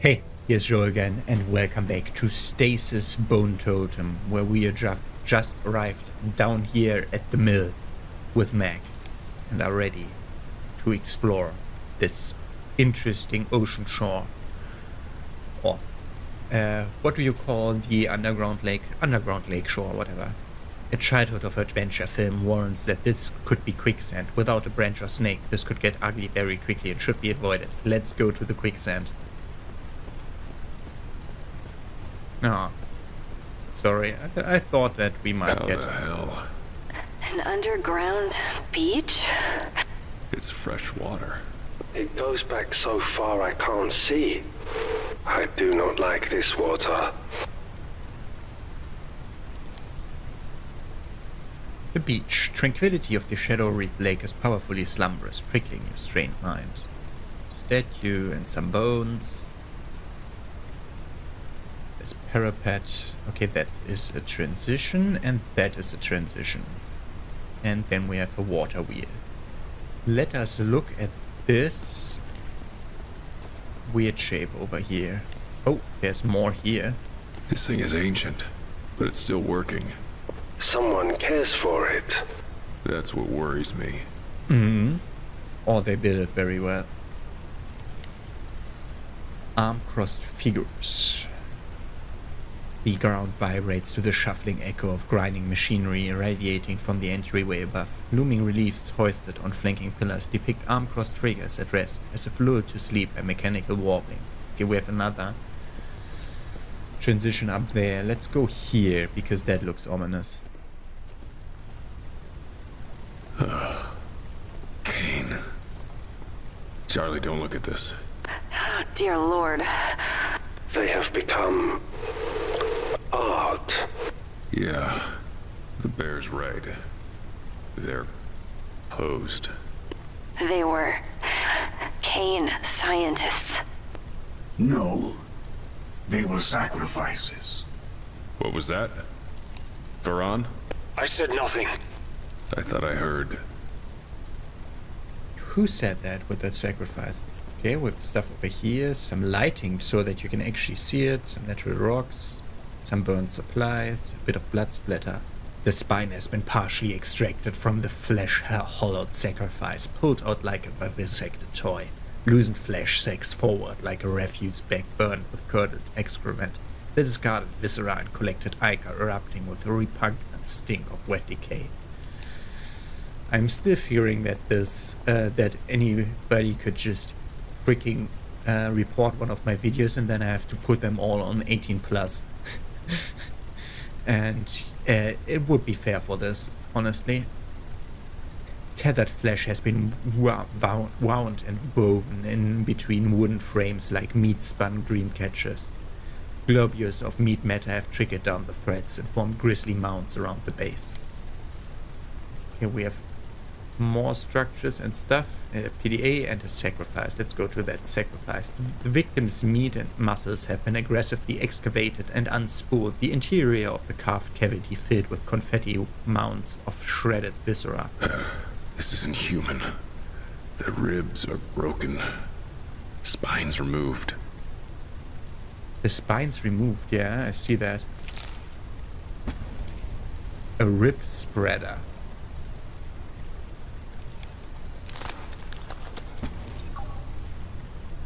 Hey, here's Joe again, and welcome back to Stasis Bone Totem, where we are just arrived down here at the mill with Mac, and are ready to explore this interesting ocean shore. Or, what do you call the underground lake? Underground lake shore, whatever. A childhood of adventure film warns that this could be quicksand. Without a branch or snake, this could get ugly very quickly and should be avoided. Let's go to the quicksand. Ah, sorry, I thought that we might get... How the hell? An underground beach? It's fresh water. It goes back so far I can't see. I do not like this water. The beach. Tranquility of the shadow-wreathed lake is powerfully slumberous, prickling your strained mind. Statue and some bones. There's parapet. Okay, that is a transition, and that is a transition. And then we have a water wheel. Let us look at this weird shape over here. Oh, there's more here. This thing is ancient, but it's still working. Someone cares for it. That's what worries me. Or they build it very well. Arm-crossed figures. The ground vibrates to the shuffling echo of grinding machinery radiating from the entryway above. Looming reliefs hoisted on flanking pillars depict arm-crossed figures at rest, as if lulled to sleep by mechanical warbling. Okay, we have another transition up there. Let's go here, because that looks ominous. Cayne. Charlie, don't look at this. Oh, dear Lord. They have become... art. Yeah, the bear's right. They're posed. They were Cayne scientists. No, they were sacrifices. What was that? Varan? I said nothing. I thought I heard. Who said that with the sacrifices? Okay, with stuff over here, some lighting so that you can actually see it, some natural rocks, some burned supplies, a bit of blood splatter. The spine has been partially extracted from the flesh-hollowed sacrifice, pulled out like a vivisected toy. Loosened flesh sags forward like a refuse bag burned with curdled excrement. The discarded viscera and collected ichor erupting with a repugnant stink of wet decay. I'm still fearing that that anybody could just freaking report one of my videos and then I have to put them all on 18+. And it would be fair for this, honestly. Tethered flesh has been wound and woven in between wooden frames like meat-spun dream catchers. Globules of meat matter have trickled down the threads and formed grisly mounds around the base. Here we have more structures and stuff. A PDA and a sacrifice. Let's go to that sacrifice. The victim's meat and muscles have been aggressively excavated and unspooled. The interior of the carved cavity filled with confetti mounds of shredded viscera. This isn't human. The ribs are broken. Spines removed. The spine's removed, yeah, I see that. A rib spreader.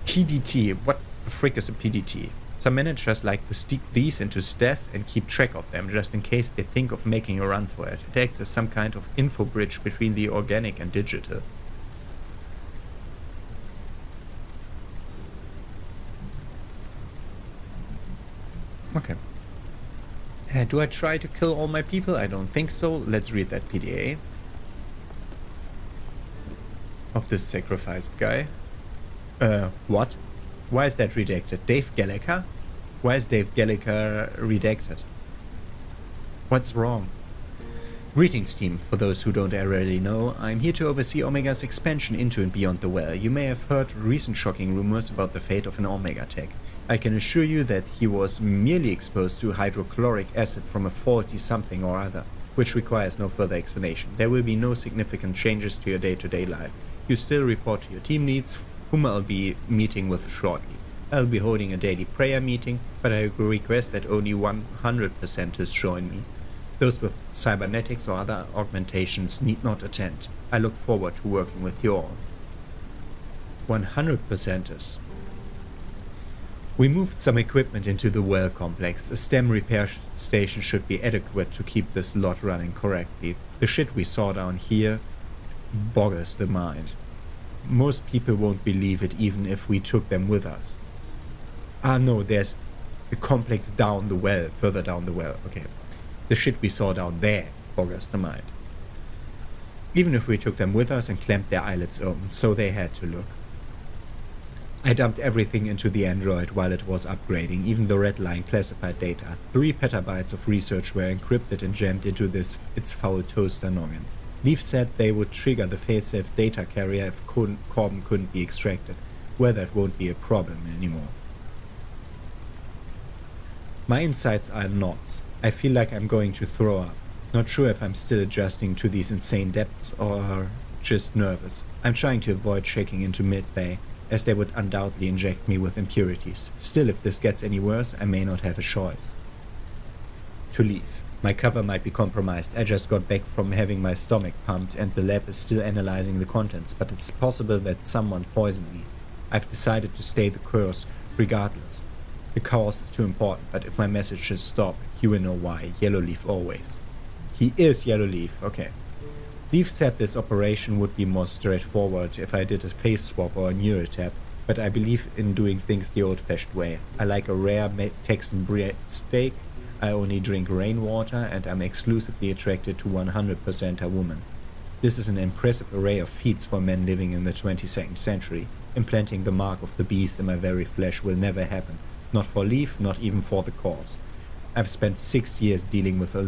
PDT. What the frick is a PDT? Some managers like to stick these into staff and keep track of them just in case they think of making a run for it. It acts as some kind of info bridge between the organic and digital. Okay. Do I try to kill all my people? I don't think so. Let's read that PDA of this sacrificed guy. What? Why is that redacted? Dave Gallagher? Why is Dave Gallagher redacted? What's wrong? Greetings, team. For those who don't already know, I'm here to oversee Omega's expansion into and beyond the well. You may have heard recent shocking rumors about the fate of an Omega tech. I can assure you that he was merely exposed to hydrochloric acid from a faulty something or other, which requires no further explanation. There will be no significant changes to your day-to-day life. You still report to your team leads, whom I'll be meeting with shortly. I'll be holding a daily prayer meeting, but I request that only 100%ers join me. Those with cybernetics or other augmentations need not attend. I look forward to working with you all. 100%ers. We moved some equipment into the well complex. A STEM repair station should be adequate to keep this lot running correctly. The shit we saw down here boggles the mind. Most people won't believe it even if we took them with us. Ah no, there's a complex down the well, further down the well. Okay. The shit we saw down there boggles the mind. Even if we took them with us and clamped their eyelids open, so they had to look. I dumped everything into the android while it was upgrading, even the red line classified data. 3 petabytes of research were encrypted and jammed into its foul toaster noggin. Leaf said they would trigger the failsafe data carrier if Carbon couldn't be extracted. Well, that won't be a problem anymore. My insides are in knots. I feel like I'm going to throw up. Not sure if I'm still adjusting to these insane depths or just nervous. I'm trying to avoid shaking into mid-bay, as they would undoubtedly inject me with impurities. Still, if this gets any worse, I may not have a choice. To leave. My cover might be compromised. I just got back from having my stomach pumped and the lab is still analyzing the contents, but it's possible that someone poisoned me. I've decided to stay the course regardless. The cause is too important, but if my messages stop, you will know why. Yellowleaf always. He is Yellowleaf, okay. Leaf said this operation would be more straightforward if I did a face swap or a neurotap, but I believe in doing things the old-fashioned way. I like a rare Texan steak, I only drink rainwater, and I'm exclusively attracted to 100% a woman. This is an impressive array of feats for men living in the 22nd century. Implanting the mark of the beast in my very flesh will never happen. Not for Leaf, not even for the cause. I've spent 6 years dealing with a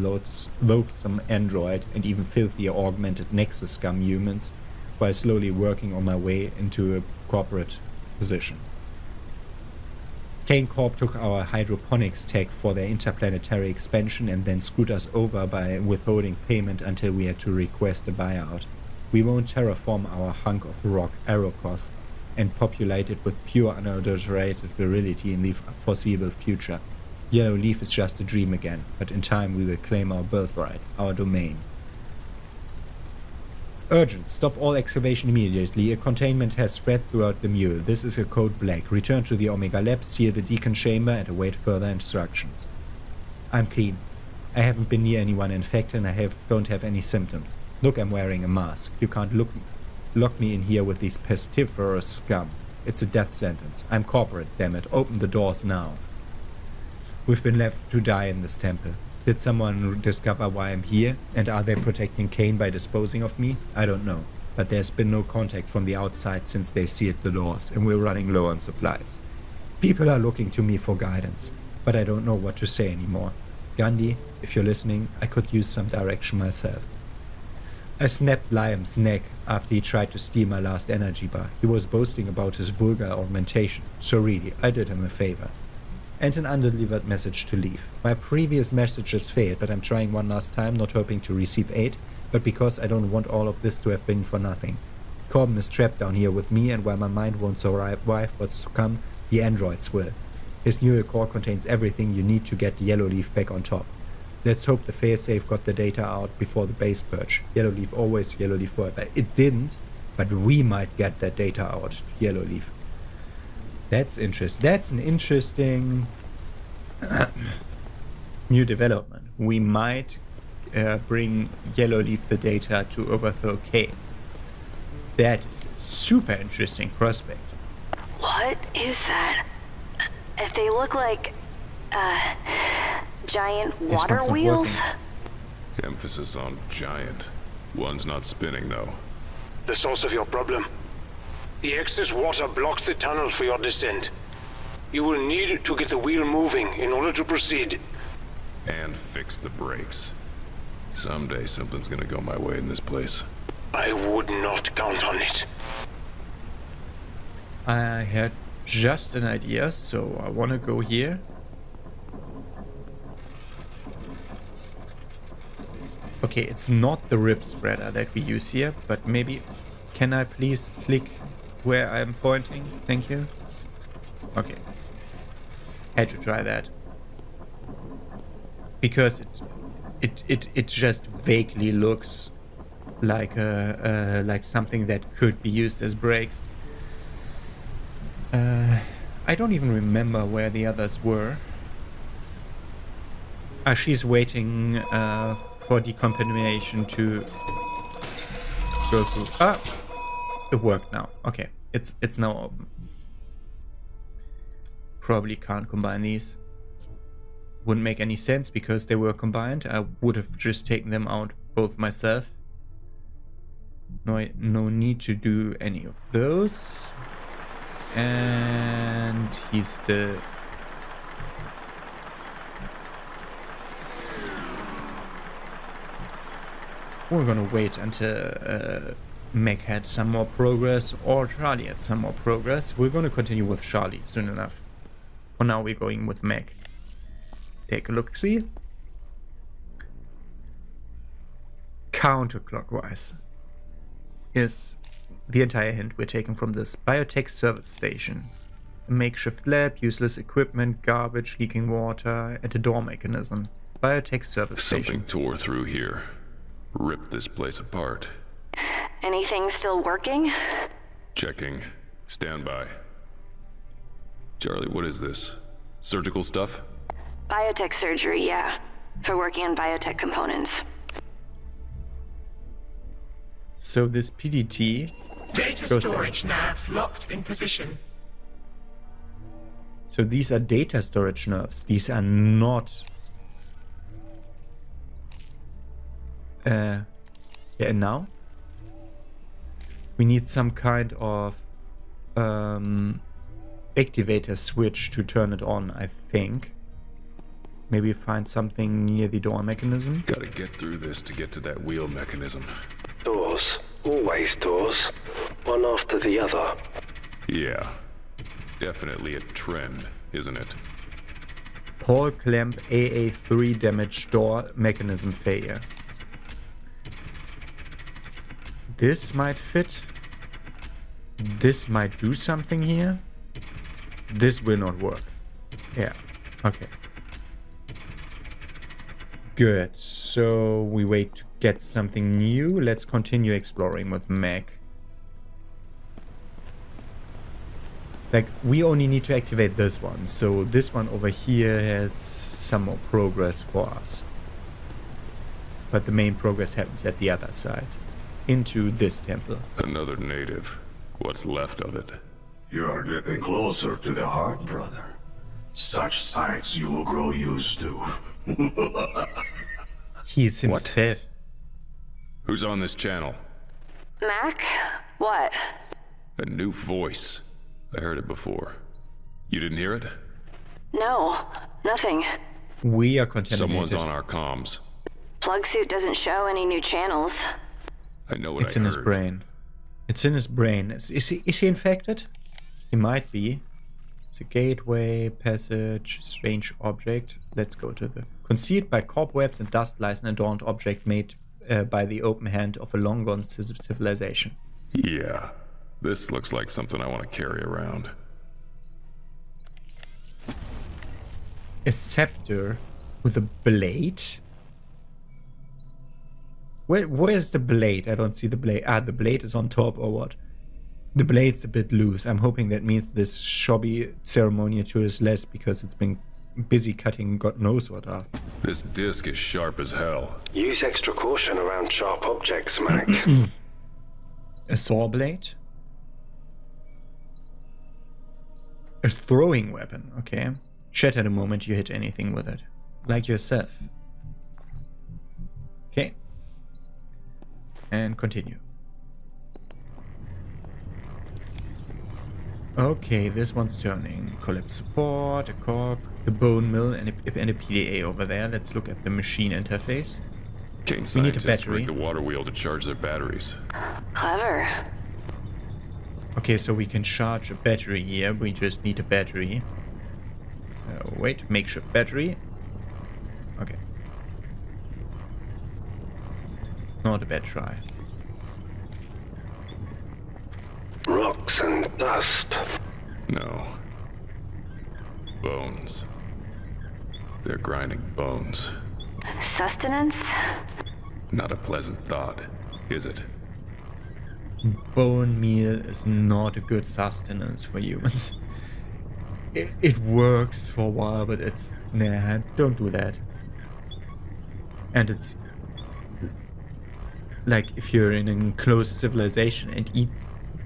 loathsome android and even filthier augmented Nexus scum humans, while slowly working on my way into a corporate position. Cayne Corp took our hydroponics tech for their interplanetary expansion and then screwed us over by withholding payment until we had to request a buyout. We won't terraform our hunk of rock Aerokoth and populate it with pure unadulterated virility in the foreseeable future. Yellowleaf is just a dream again, but in time we will claim our birthright, our domain. Urgent. Stop all excavation immediately. A containment has spread throughout the mule. This is a code black. Return to the Omega Lab, seal the Deacon chamber, and await further instructions. I'm clean. I haven't been near anyone infected and I don't have any symptoms. Look, I'm wearing a mask. You can't lock me in here with these pestiferous scum. It's a death sentence. I'm corporate, damn it. Open the doors now. We've been left to die in this temple. Did someone discover why I'm here? And are they protecting Cayne by disposing of me? I don't know. But there's been no contact from the outside since they sealed the doors, and we're running low on supplies. People are looking to me for guidance, but I don't know what to say anymore. Gandhi, if you're listening, I could use some direction myself. I snapped Liam's neck after he tried to steal my last energy bar. He was boasting about his vulgar augmentation, so really, I did him a favor. And an undelivered message to leave. My previous messages failed, but I'm trying one last time, not hoping to receive aid, but because I don't want all of this to have been for nothing. Corbin is trapped down here with me, and while my mind won't survive what's to come, the androids will. His neural core contains everything you need to get the Yellowleaf back on top. Let's hope the failsafe got the data out before the base purge. Yellowleaf always, Yellowleaf forever. It didn't, but we might get that data out to Yellowleaf. That's interesting. That's an interesting new development. We might bring Yellowleaf the data to overthrow Cayne. That is a super interesting prospect. What is that? They look like giant water wheels. Emphasis on giant. One's not spinning though. The source of your problem. The excess water blocks the tunnel for your descent. You will need to get the wheel moving in order to proceed. And fix the brakes. Someday something's gonna go my way in this place. I would not count on it. I had just an idea, so I want to go here. Okay, it's not the rib spreader that we use here, but maybe... Can I please click where I'm pointing? Thank you. Okay. Had to try that. Because it just vaguely looks like like something that could be used as brakes. I don't even remember where the others were. She's waiting for decontamination to go through. It worked now. Okay, it's now open. Probably can't combine these. Wouldn't make any sense because they were combined. I would have just taken them out both myself. No need to do any of those. And he's the... We're gonna wait until Meg had some more progress, or Charlie had some more progress. We're gonna continue with Charlie soon enough. For now we're going with Meg. Take a look, see? Counterclockwise is the entire hint we're taking from this. Biotech service station. A makeshift lab, useless equipment, garbage, leaking water, and a door mechanism. Biotech service station. Something tore through here. Ripped this place apart. Anything still working? Checking. Stand by. Charlie, what is this? Surgical stuff? Biotech surgery, yeah. For working on biotech components. So this PDT... Data storage nerves locked in position. So these are data storage nerves. These are not... yeah, and now? We need some kind of... activator switch to turn it on, I think. Maybe find something near the door mechanism. Gotta get through this to get to that wheel mechanism. Doors. Always doors. One after the other. Yeah. Definitely a trend, isn't it? Paul clamp AA3 damage door mechanism failure. This might fit. This might do something here. This will not work. Yeah. Okay. Good. So we wait to get something new. Let's continue exploring with Meg. Like, we only need to activate this one. So this one over here has some more progress for us. But the main progress happens at the other side. Into this temple. Another native. What's left of it? You are getting closer to the heart, brother. Such sights you will grow used to. He's himself. Who's on this channel? Mac? What? A new voice. I heard it before. You didn't hear it? No, nothing. We are contaminated. Someone's on our comms. Plug suit doesn't show any new channels. I know what it's I in heard. his brain. It's in his brain. Is he infected? He might be. It's a gateway, passage, strange object. Let's go to the... Concealed by cobwebs and dust lies an adorned object made by the open hand of a long-gone civilization. Yeah. This looks like something I want to carry around. A scepter with a blade? Where's the blade? I don't see the blade. Ah, the blade is on top or what? The blade's a bit loose. I'm hoping that means this shabby ceremonial tool is less because it's been busy cutting God knows what up. This disc is sharp as hell. Use extra caution around sharp objects, Mac. A saw blade? A throwing weapon, okay. Shatter the moment you hit anything with it. Like yourself. Okay. And continue. Okay, this one's turning. Collapse support, a cork, the bone mill, and a PDA over there. Let's look at the machine interface. Cayne We need a scientists battery. rigged the water wheel to charge their batteries. Clever. Okay, so we can charge a battery here. We just need a battery. Wait, makeshift battery. Okay. Not a bad try. Rocks and dust. No. Bones. They're grinding bones. Sustenance? Not a pleasant thought, is it? Bone meal is not a good sustenance for humans. It works for a while, but it's... Nah, don't do that. And it's... like if you're in an enclosed civilization and eat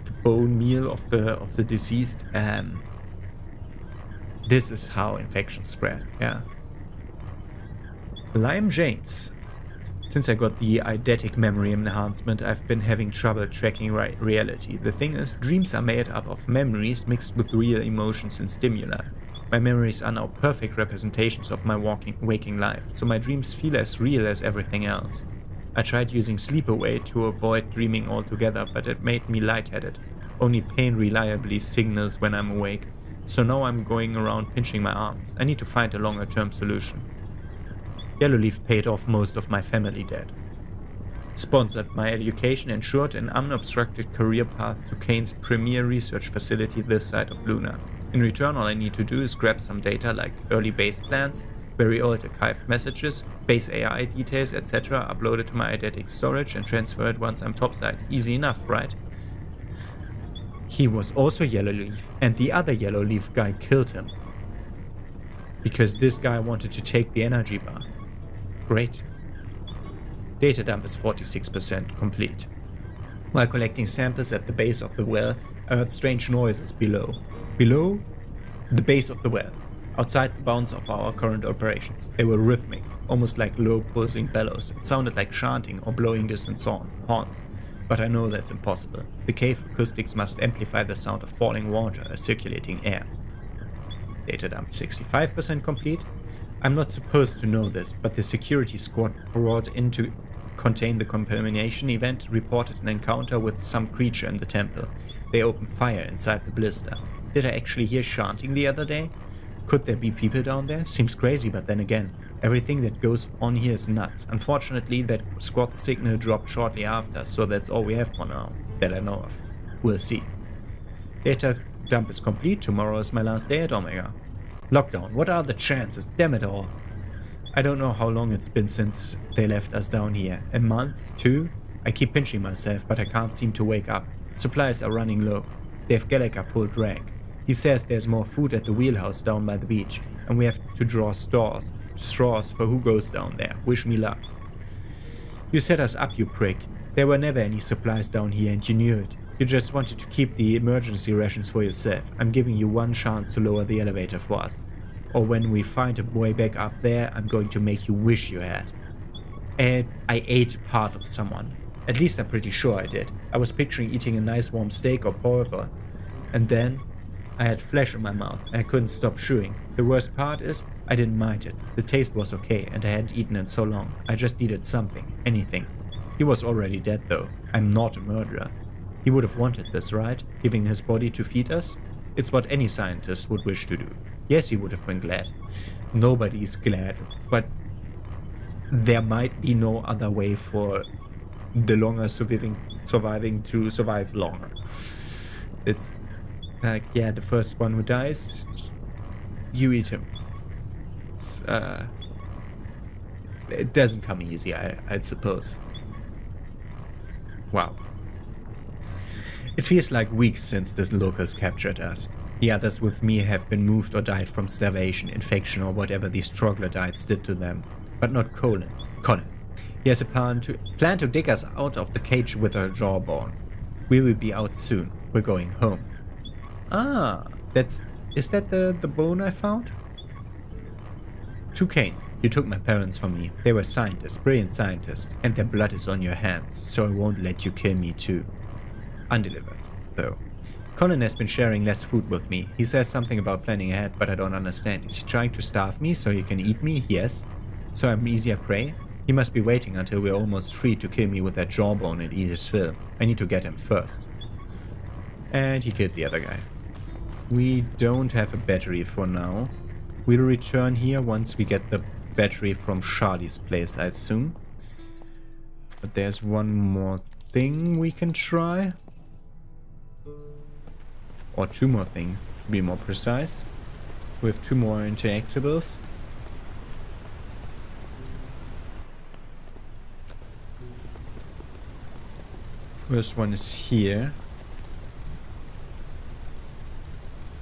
the bone meal of the deceased, this is how infections spread, yeah. Lime James. Since I got the eidetic memory enhancement, I've been having trouble tracking reality. The thing is, dreams are made up of memories mixed with real emotions and stimuli. My memories are now perfect representations of my waking life, so my dreams feel as real as everything else. I tried using sleep-away to avoid dreaming altogether, but it made me lightheaded. Only pain reliably signals when I'm awake, so now I'm going around pinching my arms. I need to find a longer-term solution. Yellowleaf paid off most of my family debt. Sponsored my education, ensured an unobstructed career path to Cayne's premier research facility this side of Luna. In return, all I need to do is grab some data like early base plans, very old archived messages, base AI details, etc. upload it to my eidetic storage and transfer it once I'm topside. Easy enough, right? He was also Yellowleaf, and the other Yellowleaf guy killed him. Because this guy wanted to take the energy bar. Great. Data dump is 46% complete. While collecting samples at the base of the well, I heard strange noises below. Below the base of the well, outside the bounds of our current operations. They were rhythmic, almost like low pulsing bellows. It sounded like chanting or blowing distant horns. But I know that's impossible. The cave acoustics must amplify the sound of falling water or circulating air. Data dump 65% complete. I'm not supposed to know this, but the security squad brought in to contain the contamination event reported an encounter with some creature in the temple. They opened fire inside the blister. Did I actually hear chanting the other day? Could there be people down there? Seems crazy, but then again, everything that goes on here is nuts. Unfortunately, that squad signal dropped shortly after, so that's all we have for now, that I know of. We'll see. Data dump is complete. Tomorrow is my last day at Omega. Lockdown, what are the chances? Damn it all. I don't know how long it's been since they left us down here. A month? 2? I keep pinching myself, but I can't seem to wake up. Supplies are running low. Dave Gallagher pulled rank. He says there's more food at the wheelhouse down by the beach, and we have to draw straws for who goes down there. Wish me luck. You set us up, you prick. There were never any supplies down here and you knew it. You just wanted to keep the emergency rations for yourself. I'm giving you one chance to lower the elevator for us. Or when we find a way back up there, I'm going to make you wish you had. And I ate part of someone. At least I'm pretty sure I did. I was picturing eating a nice warm steak or porter. And then I had flesh in my mouth and I couldn't stop chewing. The worst part is, I didn't mind it. The taste was okay and I hadn't eaten in so long. I just needed something, anything. He was already dead though. I'm not a murderer. He would have wanted this, right? Giving his body to feed us? It's what any scientist would wish to do. Yes, he would have been glad. Nobody's glad, but there might be no other way for the longer surviving to survive longer. It's like, yeah, the first one who dies, you eat him. It's, it doesn't come easy, I'd suppose. Wow. It feels like weeks since the locals captured us. The others with me have been moved or died from starvation, infection, or whatever these troglodytes did to them. But not Colin. He has a plan to dig us out of the cage with a jawbone. We will be out soon. We're going home. Ah, is that the bone I found? To Cayne, you took my parents from me. They were scientists, brilliant scientists, and their blood is on your hands, so I won't let you kill me too. Undelivered, though. Colin has been sharing less food with me. He says something about planning ahead, but I don't understand. Is he trying to starve me so he can eat me? Yes. So I'm easier prey? He must be waiting until we're almost free to kill me with that jawbone and eat his fill. I need to get him first. And he killed the other guy. We don't have a battery for now. We'll return here once we get the battery from Charlie's place, I assume. But there's one more thing we can try. Or two more things, to be more precise. We have 2 more interactables. First one is here.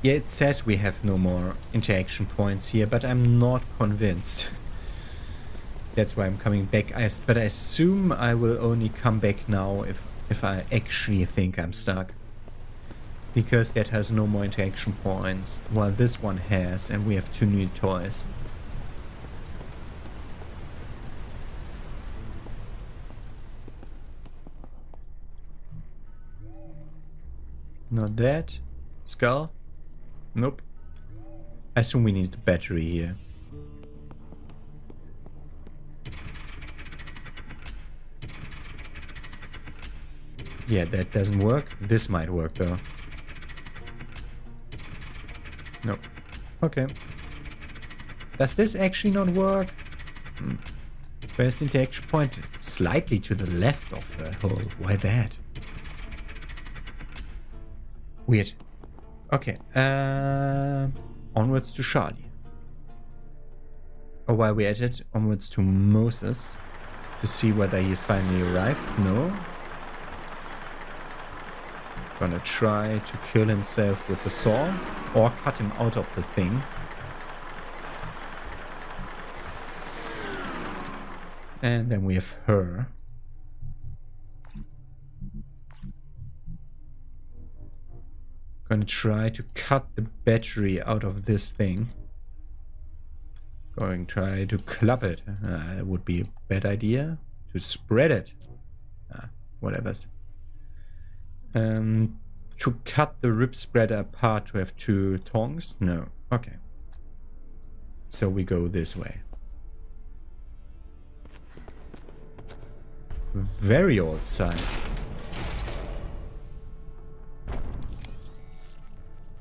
Yeah, it says we have no more interaction points here, but I'm not convinced. That's why I'm coming back. But I assume I will only come back now if I actually think I'm stuck. Because that has no more interaction points, while this one has, and we have 2 new toys. Not that. Skull? Nope. I assume we need a battery here. Yeah, that doesn't work. This might work though. Nope. Okay. Does this actually not work? Where's the interaction point? Slightly to the left of the hole. Why that? Weird. Okay. Onwards to Charlie. Or while we're at it, onwards to Moses. To see whether he's finally arrived. No. Gonna try to kill himself with the saw. Or cut him out of the thing. And then we have her. Gonna try to cut the battery out of this thing. Going to try to club it. It would be a bad idea. To spread it. Whatever's. To cut the rib spreader apart to have 2 tongs? No. Okay. So we go this way. Very old sign.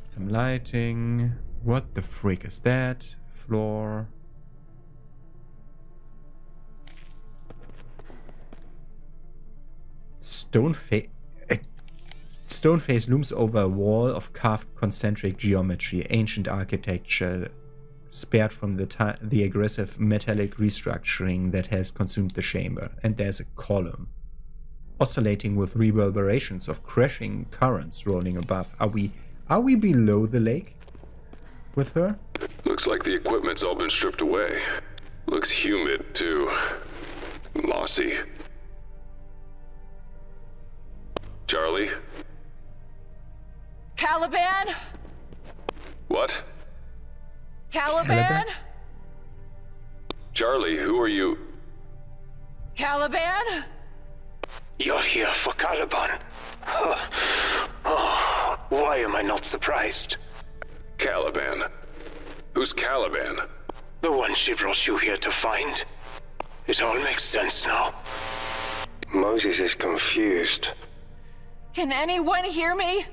Some lighting. What the freak is that? Floor. Stone face. Stone face looms over a wall of carved concentric geometry, ancient architecture, spared from the aggressive metallic restructuring that has consumed the chamber. And there's a column, oscillating with reverberations of crashing currents rolling above. Are we below the lake with her? Looks like the equipment's all been stripped away. Looks humid, too. Mossy. Charlie? Calaban? What? Calaban? Charlie, who are you? Calaban? You're here for Calaban. Oh, why am I not surprised? Calaban? Who's Calaban? The one she brought you here to find. It all makes sense now. Moses is confused. Can anyone hear me?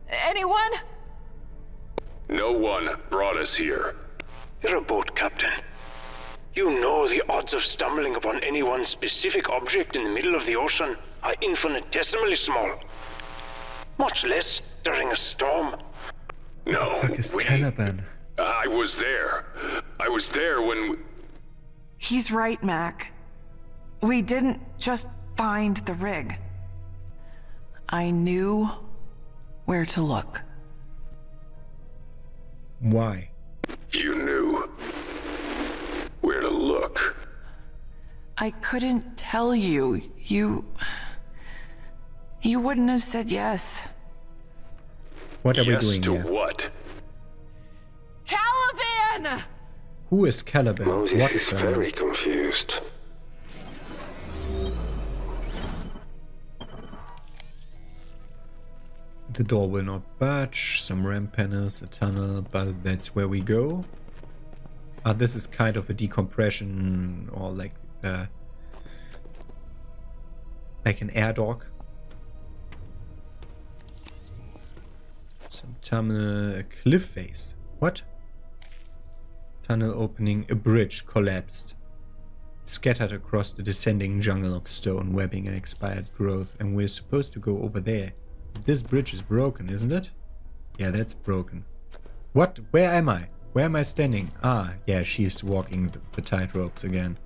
Anyone? No one brought us here. You're a boat captain. You know the odds of stumbling upon any one specific object in the middle of the ocean are infinitesimally small. Much less during a storm. No, Calaban? I was there. I was there when... He's right, Mac. We didn't just find the rig. I knew where to look. Why? You knew where to look. I couldn't tell you. You wouldn't have said yes. What are we Yes doing to here? what? Calaban! Who is Calaban? Moses What is Calaban? very confused. The door will not budge. Some ramp panels, a tunnel, but that's where we go. This is kind of a decompression or like an air dock. Some tunnel, a cliff face. What? Tunnel opening, a bridge collapsed. Scattered across the descending jungle of stone, webbing and expired growth, and we're supposed to go over there. This bridge is broken, isn't it? Yeah, that's broken. What? Where am I? Where am I standing? Ah, yeah, she's walking the tightropes again.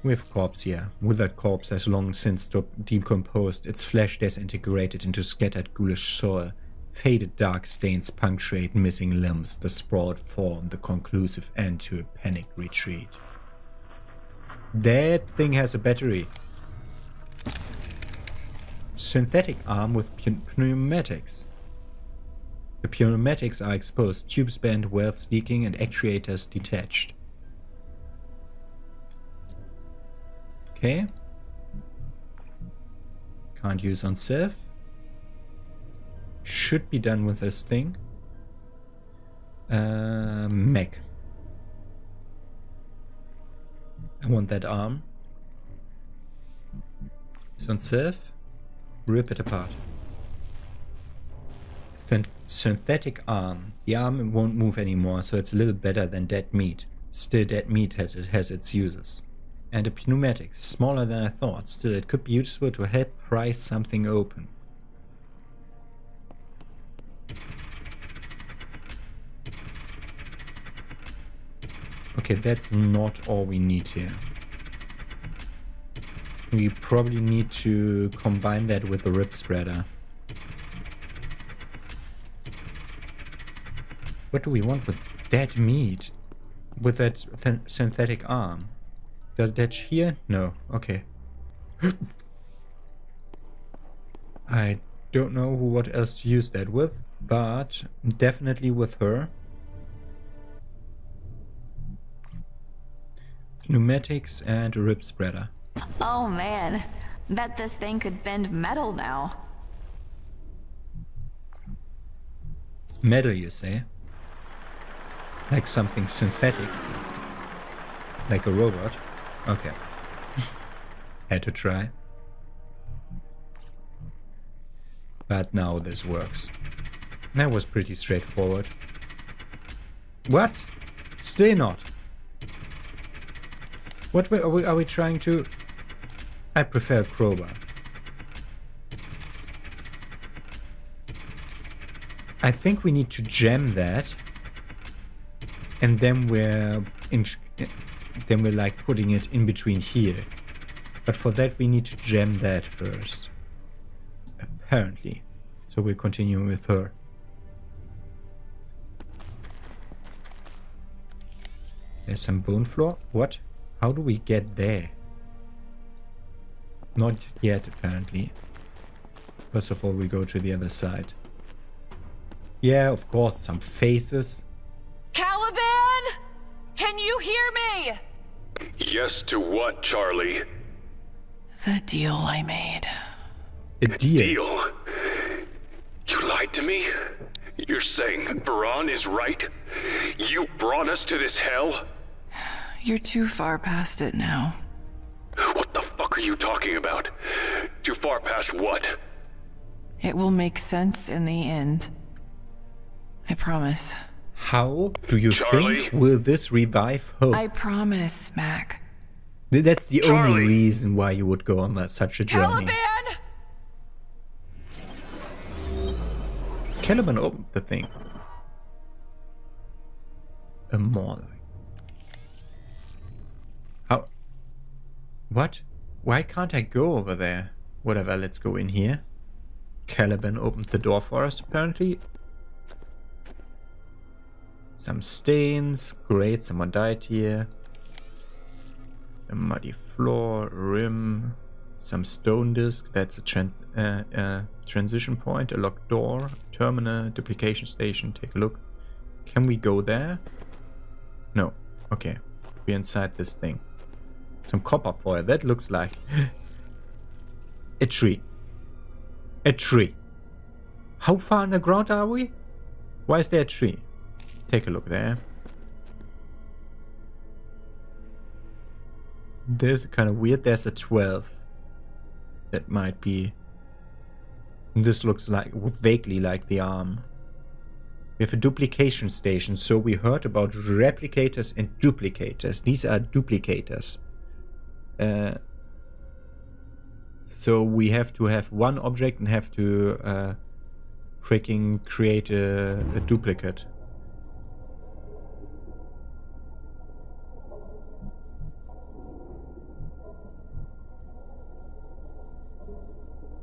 We have corpse here. Withered corpse has long since decomposed, its flesh disintegrated into scattered ghoulish soil. Faded dark stains punctuate missing limbs. The sprawled form, the conclusive end to a panicked retreat. That thing has a battery. Synthetic arm with pneumatics. The pneumatics are exposed, tubes bent, valves leaking, and actuators detached. Okay. Can't use on Sif. Should be done with this thing. Mech. I want that arm. It's on Sif. Rip it apart. Synthetic arm. The arm won't move anymore, so it's a little better than dead meat. Still, dead meat has its uses. And a pneumatic, smaller than I thought. Still, it could be useful to help prise something open. Okay, that's not all we need here. We probably need to combine that with the rib spreader. What do we want with dead meat? With that synthetic arm? Does that here? No. Okay. I don't know what else to use that with, but definitely with her. Pneumatics and a rib spreader. Oh man, bet this thing could bend metal now. Metal, you say? Like something synthetic? Like a robot? Okay. Had to try. But now this works. That was pretty straightforward. What? Still not. What are we trying to... I prefer a crowbar. I think we need to jam that. And then we're like putting it in between here. But for that we need to jam that first. Apparently. So we're continuing with her. There's some bone floor. What? How do we get there? Not yet, apparently. First of all, we go to the other side. Yeah, of course, some faces. Calaban! Can you hear me? Yes to what, Charlie? The deal I made. A deal? Deal? You lied to me? You're saying Baran is right? You brought us to this hell? You're too far past it now. What the fuck are you talking about? Too far past what? It will make sense in the end. I promise. How do you Charlie? think will this revive hope? I promise, Mac. That's the Charlie. only reason why you would go on such a journey. Calaban! Calaban opened the thing. A mall. How? What? Why can't I go over there? Whatever, let's go in here. Calaban opened the door for us, apparently. Some stains. Great, someone died here. A muddy floor, rim. Some stone disc. That's a transition point. A locked door. Terminal. Duplication station. Take a look. Can we go there? No. Okay. We're inside this thing. Some copper foil. That looks like a tree. A tree. How far underground are we? Why is there a tree? Take a look there. This is kind of weird. There's a 12. That might be... This looks like vaguely like the arm. We have a duplication station. So we heard about replicators and duplicators. These are duplicators. So we have to have one object and have to freaking create a duplicate.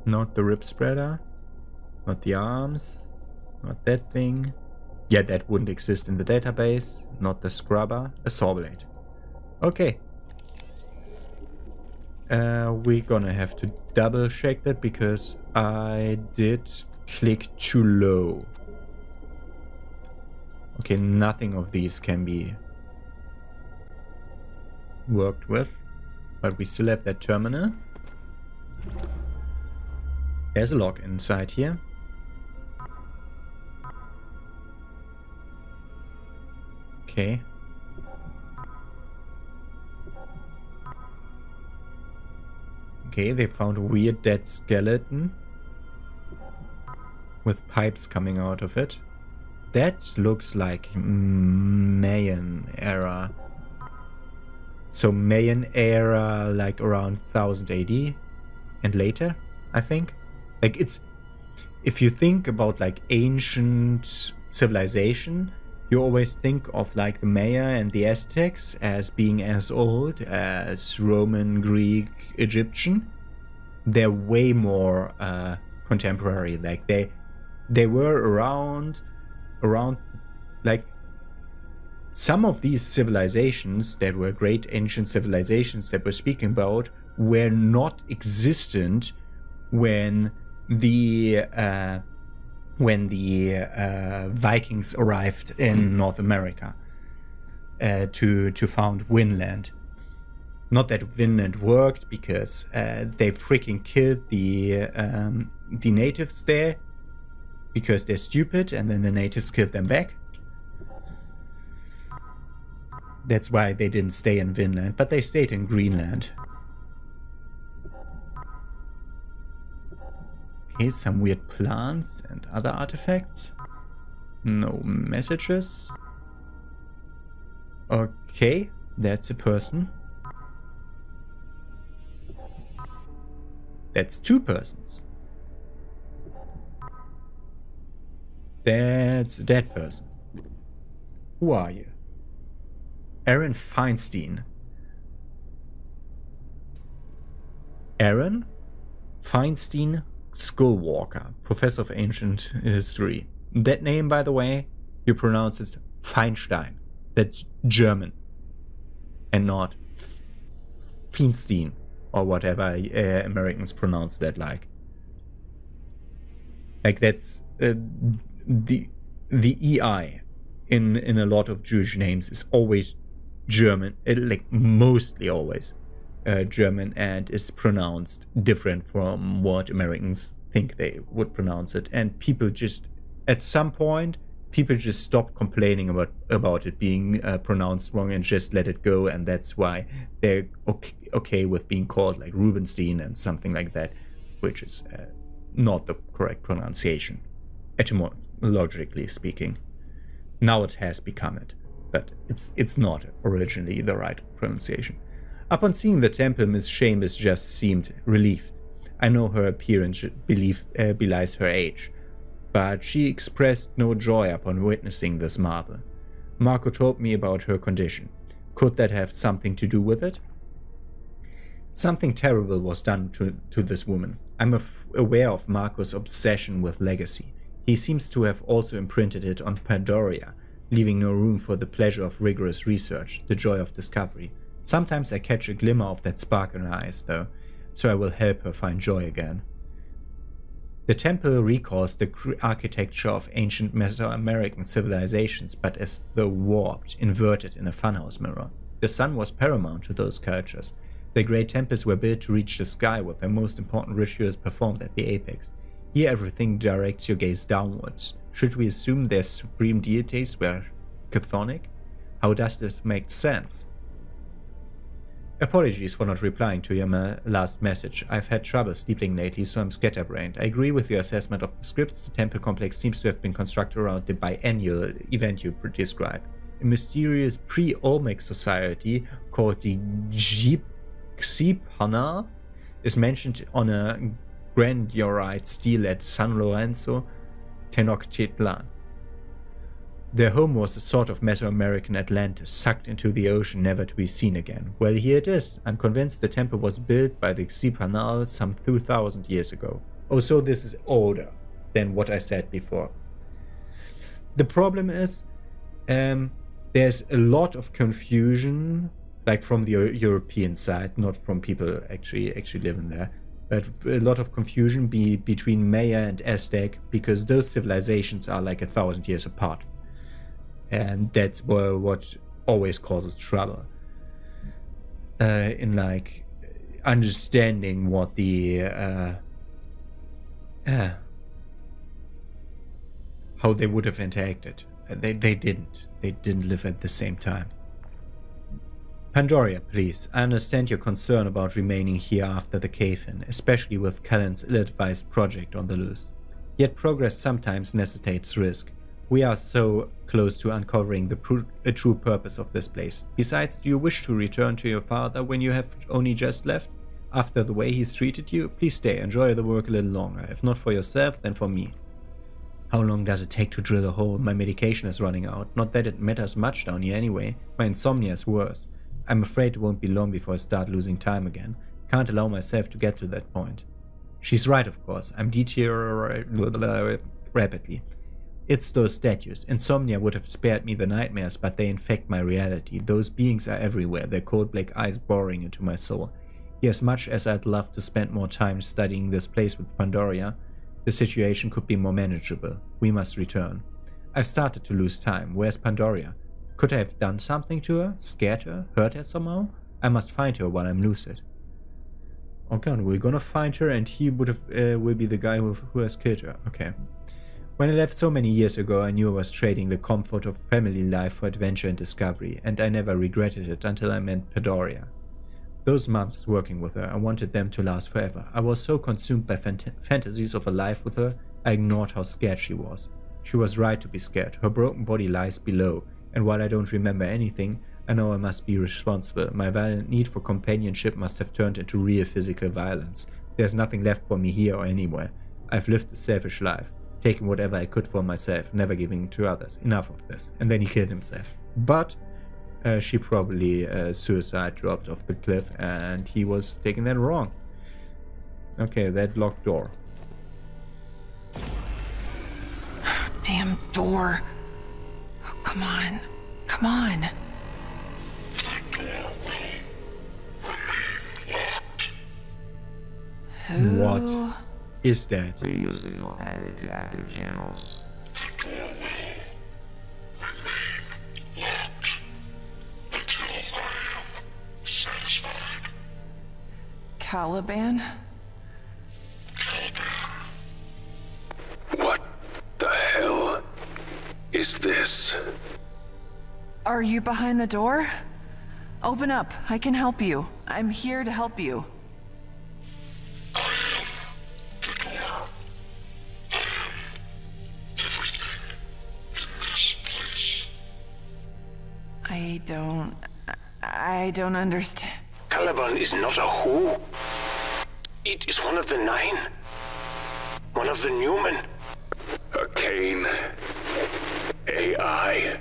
Not the rib spreader, not the arms, not that thing. Yeah, that wouldn't exist in the database. Not the scrubber, a saw blade. Okay. We're gonna have to double check that because I did click too low. Okay, nothing of these can be worked with, but we still have that terminal. There's a lock inside here. Okay. Okay, they found a weird dead skeleton with pipes coming out of it. That looks like Mayan era. So Mayan era, like around 1000 AD and later, I think. Like it's, if you think about like ancient civilization, you always think of like the Maya and the Aztecs as being as old as Roman, Greek, Egyptian. They're way more contemporary. Like they were around like some of these civilizations that were great ancient civilizations that we're speaking about were not existent when the Vikings arrived in North America to found Vinland. Not that Vinland worked because they freaking killed the natives there because they're stupid, and then the natives killed them back. That's why they didn't stay in Vinland, but they stayed in Greenland. Okay, some weird plants and other artifacts. No messages. Okay, that's a person. That's two persons. That's a dead person. Who are you? Aaron Feinstein. Aaron Feinstein Skullwalker, professor of ancient history. That name, by the way, you pronounce it Feinstein. That's German. And not Feinstein, or whatever Americans pronounce that like. Like that's the EI in a lot of Jewish names is always German, like mostly always German, and is pronounced different from what Americans think they would pronounce it. And people just, at some point, people just stop complaining about it being pronounced wrong and just let it go, and that's why they're okay with being called like Rubenstein and something like that, which is not the correct pronunciation, etymologically speaking. Now it has become it, but it's not originally the right pronunciation. Upon seeing the temple, Miss Chambers just seemed relieved. I know her appearance belies her age, but she expressed no joy upon witnessing this marvel. Marco told me about her condition. Could that have something to do with it? Something terrible was done to this woman. I'm aware of Marco's obsession with legacy. He seems to have also imprinted it on Pandoria, leaving no room for the pleasure of rigorous research, the joy of discovery. Sometimes I catch a glimmer of that spark in her eyes, though, so I will help her find joy again. The temple recalls the architecture of ancient Mesoamerican civilizations, but as though warped, inverted in a funhouse mirror. The sun was paramount to those cultures. The great temples were built to reach the sky, with their most important rituals performed at the apex. Here everything directs your gaze downwards. Should we assume their supreme deities were chthonic? How does this make sense? Apologies for not replying to your last message. I've had trouble sleeping lately, so I'm scatterbrained. I agree with your assessment of the scripts. The temple complex seems to have been constructed around the biennial event you described. A mysterious pre-Olmec society called the Xipana is mentioned on a grandiorite stele at San Lorenzo Tenochtitlan. Their home was a sort of Mesoamerican Atlantis, sucked into the ocean, never to be seen again. Well, here it is. I'm convinced the temple was built by the Xipanal some 2,000 years ago. Oh, so this is older than what I said before. The problem is, there's a lot of confusion, like from the European side, not from people actually living there, but a lot of confusion between Maya and Aztec, because those civilizations are like 1,000 years apart. And that's what always causes trouble in like understanding what the how they would have interacted. They didn't live at the same time. Pandoria, please. I understand your concern about remaining here after the cave-in, especially with Callan's ill-advised project on the loose. Yet progress sometimes necessitates risk. We are so close to uncovering the true purpose of this place. Besides, do you wish to return to your father when you have only just left? After the way he's treated you, please stay, enjoy the work a little longer. If not for yourself, then for me. How long does it take to drill a hole? My medication is running out. Not that it matters much down here anyway. My insomnia is worse. I'm afraid it won't be long before I start losing time again. Can't allow myself to get to that point. She's right, of course. I'm deteriorating rapidly. It's those statues. Insomnia would have spared me the nightmares, but they infect my reality. Those beings are everywhere, their cold black eyes boring into my soul. As much as I'd love to spend more time studying this place with Pandoria, the situation could be more manageable. We must return. I've started to lose time. Where's Pandoria? Could I have done something to her? Scared her? Hurt her somehow? I must find her while I'm lucid. Okay, we're gonna find her, and he will be the guy who has killed her. Okay. When I left so many years ago, I knew I was trading the comfort of family life for adventure and discovery, and I never regretted it until I met Pandoria. Those months working with her, I wanted them to last forever. I was so consumed by fantasies of a life with her, I ignored how scared she was. She was right to be scared. Her broken body lies below, and while I don't remember anything, I know I must be responsible. My violent need for companionship must have turned into real physical violence. There's nothing left for me here or anywhere. I've lived a selfish life, taking whatever I could for myself, never giving to others. Enough of this. And then he killed himself. But she probably suicide dropped off the cliff, and he was taking that wrong. Okay, that locked door. Damn door. Oh, come on. Come on. What is that? Reusing added active channels. Calaban? What the hell is this? Are you behind the door? Open up. I can help you. I'm here to help you. I don't understand. Calaban is not a who. It is one of the 9. One of the Newman. A Cayne AI.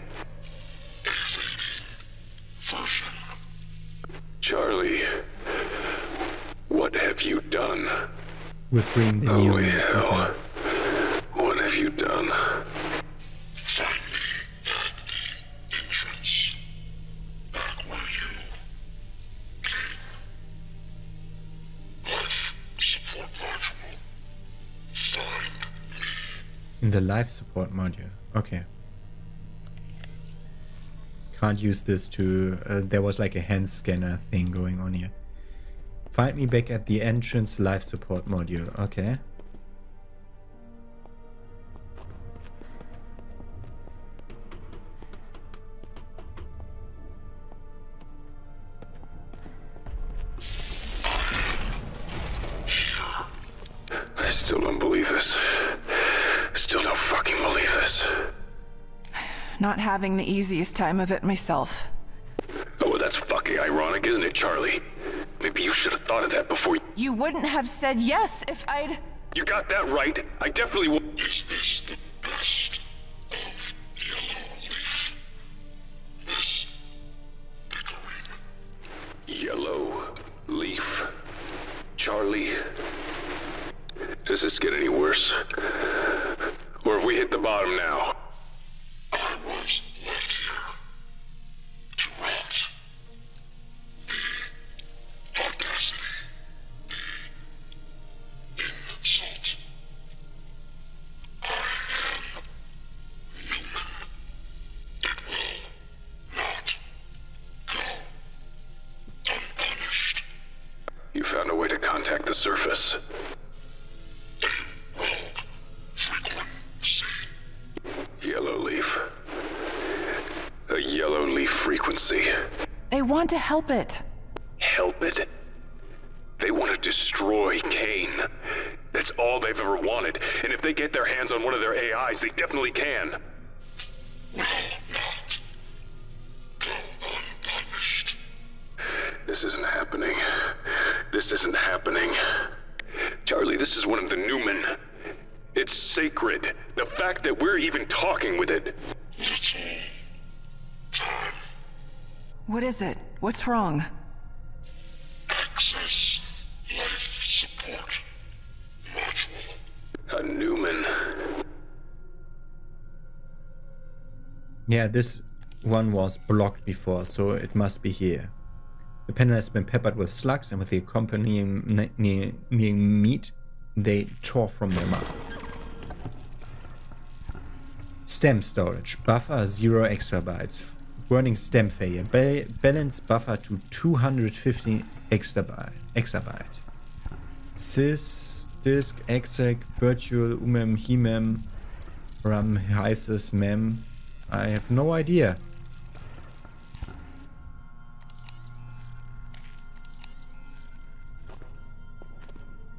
Charlie, what have you done? We're freeing the Oh Newman. hell. Okay. What have you done? Find me at the entrance. Back where you came. Life support module. Find me. In the life support module. Okay. Can't use this to... there was like a hand scanner thing going on here. Find me back at the entrance life support module. Okay. I still don't believe this. Still don't fucking believe this. Not having the easiest time of it myself. Oh, that's fucking ironic, isn't it, Charlie? Maybe you should have thought of that before You wouldn't have said yes if I'd... You got that right. I definitely will. Is this the Yellow leaf. Charlie, does this get any worse? Or have we hit the bottom now? I was left here to rot. The audacity, the insult. I am human. It will not go unpunished. You found a way to contact the surface. Yellow leaf. A yellow leaf frequency. They want to help it. Help it? They want to destroy Cayne. That's all they've ever wanted. And if they get their hands on one of their AIs, they definitely can. Will not go unpunished. This isn't happening. This isn't happening. Charlie, this is one of the Newman. It's sacred. The fact that we're even talking with it. Little time. What is it? What's wrong? Access life support module. A Newman. Yeah, this one was blocked before, so it must be here. The panel has been peppered with slugs, and with the accompanying meat, they tore from them up. Stem storage. Buffer 0 exabytes. Warning stem failure. Balance buffer to 250 exabyte. Sys, disk, exec, virtual, hemem, ram, hysis, mem. I have no idea.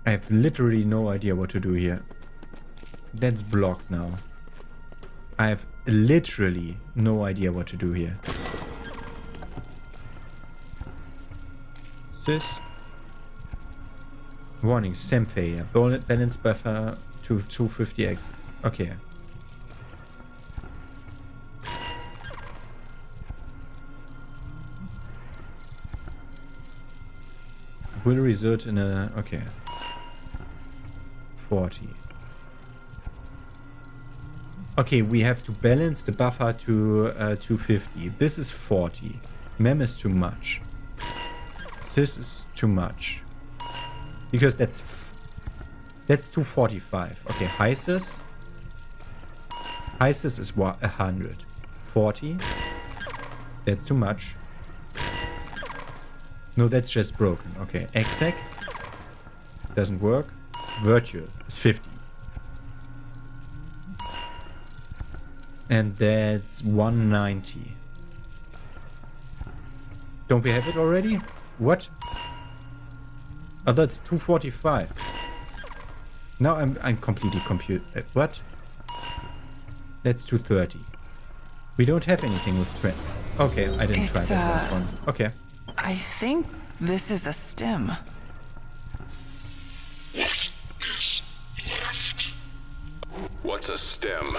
I have literally no idea what to do here. That's blocked now. I have literally no idea what to do here. Sys. Warning, stem failure. Balance buffer to 250x. Okay. Will result in a... okay. 40. Okay, we have to balance the buffer to 250. This is 40. Mem is too much. Sys is too much. Because that's 245. Okay, hysis. Hysis is 100. 40. That's too much. No, that's just broken. Okay, exec. Doesn't work. Virtual is 50. And that's 190. Don't we have it already? What? Oh, that's 245. Now I'm completely confused. What? That's 230. We don't have anything with 20. Okay, I didn't try that last one. Okay. I think this is a stem. What's a stem?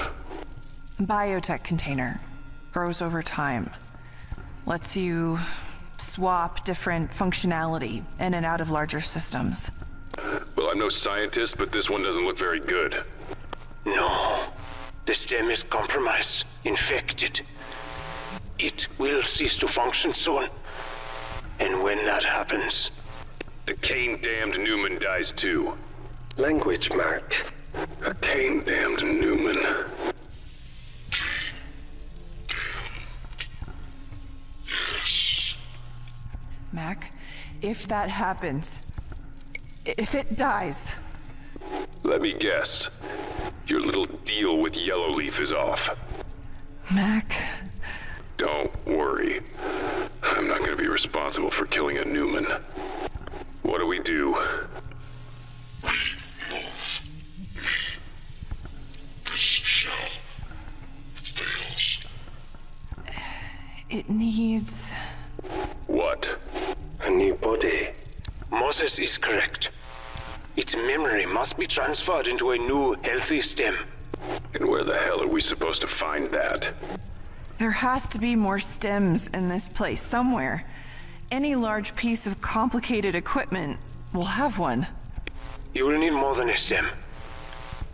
Biotech container. Grows over time. Lets you swap different functionality in and out of larger systems. Well, I'm no scientist, but this one doesn't look very good. No. The stem is compromised, infected. It will cease to function soon. And when that happens... the Cayne-damned Newman dies too. Language, Mark. A Cayne-damned Newman. Mac, if that happens, if it dies... Let me guess. Your little deal with Yellowleaf is off. Mac... Don't worry. I'm not going to be responsible for killing a Newman. What do we do? It needs... What? A new body. Moses is correct. Its memory must be transferred into a new, healthy stem. And And where the hell are we supposed to find that? There has to be more stems in this place somewhere. Any large piece of complicated equipment will have one. You will need more than a stem.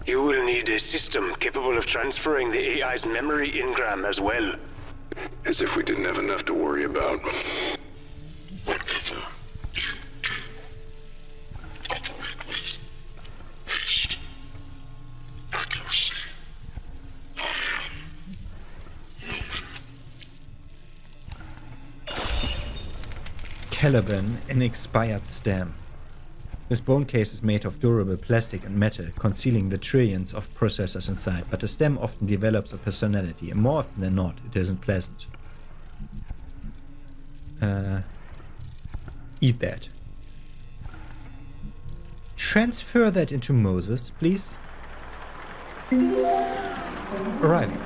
You will need a system capable of transferring the AI's memory engram as well. As if we didn't have enough to worry about. Calaban, an expired stem. This bone case is made of durable plastic and metal, concealing the trillions of processors inside, but the stem often develops a personality, and more often than not, it isn't pleasant. Eat that. Transfer that into Moses, please. Arriving.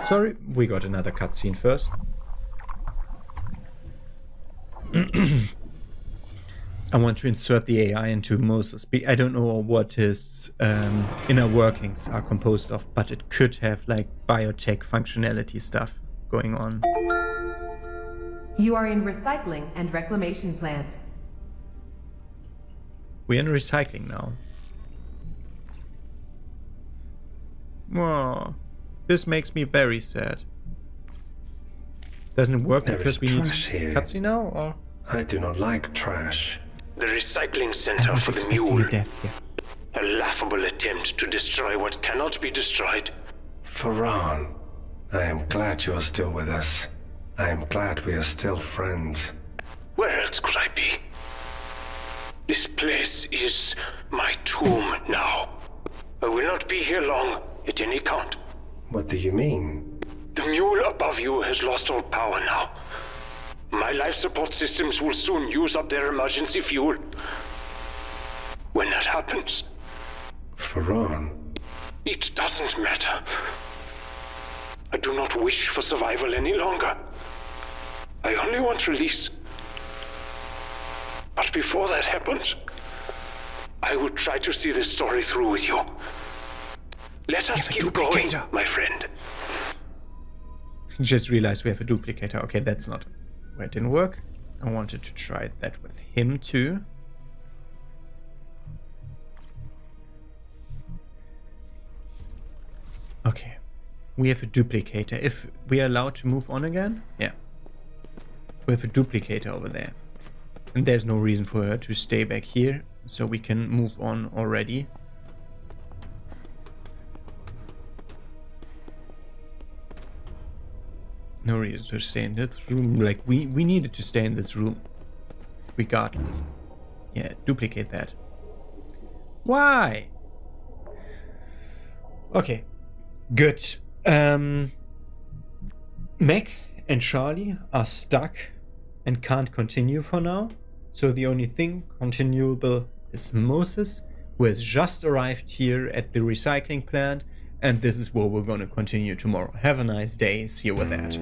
Sorry, we got another cutscene first. I want to insert the AI into Moses. I don't know what his inner workings are composed of, but it could have like biotech functionality stuff going on. You are in recycling and reclamation plant. We're in recycling now. Oh, this makes me very sad. Doesn't it work because we need cutscene now, or? I do not like trash. The recycling center for the mule. A laughable attempt to destroy what cannot be destroyed. Farron, I am glad you are still with us. I am glad we are still friends. Where else could I be? This place is my tomb now. I will not be here long, at any count. What do you mean? The mule above you has lost all power now. My life support systems will soon use up their emergency fuel. When that happens... Farron... It doesn't matter. I do not wish for survival any longer. I only want release. But before that happens, I would try to see this story through with you. Let us keep going, my friend. Just realized we have a duplicator. Okay, that's not where it didn't work. I wanted to try that with him too. Okay, we have a duplicator. If we are allowed to move on again, yeah. We have a duplicator over there. And there's no reason for her to stay back here, so we can move on already. No reason to stay in this room. Like, we needed to stay in this room. Regardless. Yeah, duplicate that. Why? Okay. Good. Meg and Charlie are stuck and can't continue for now. So the only thing continuable is Moses, who has just arrived here at the recycling plant. And this is where we're gonna continue tomorrow. Have a nice day. See you with that.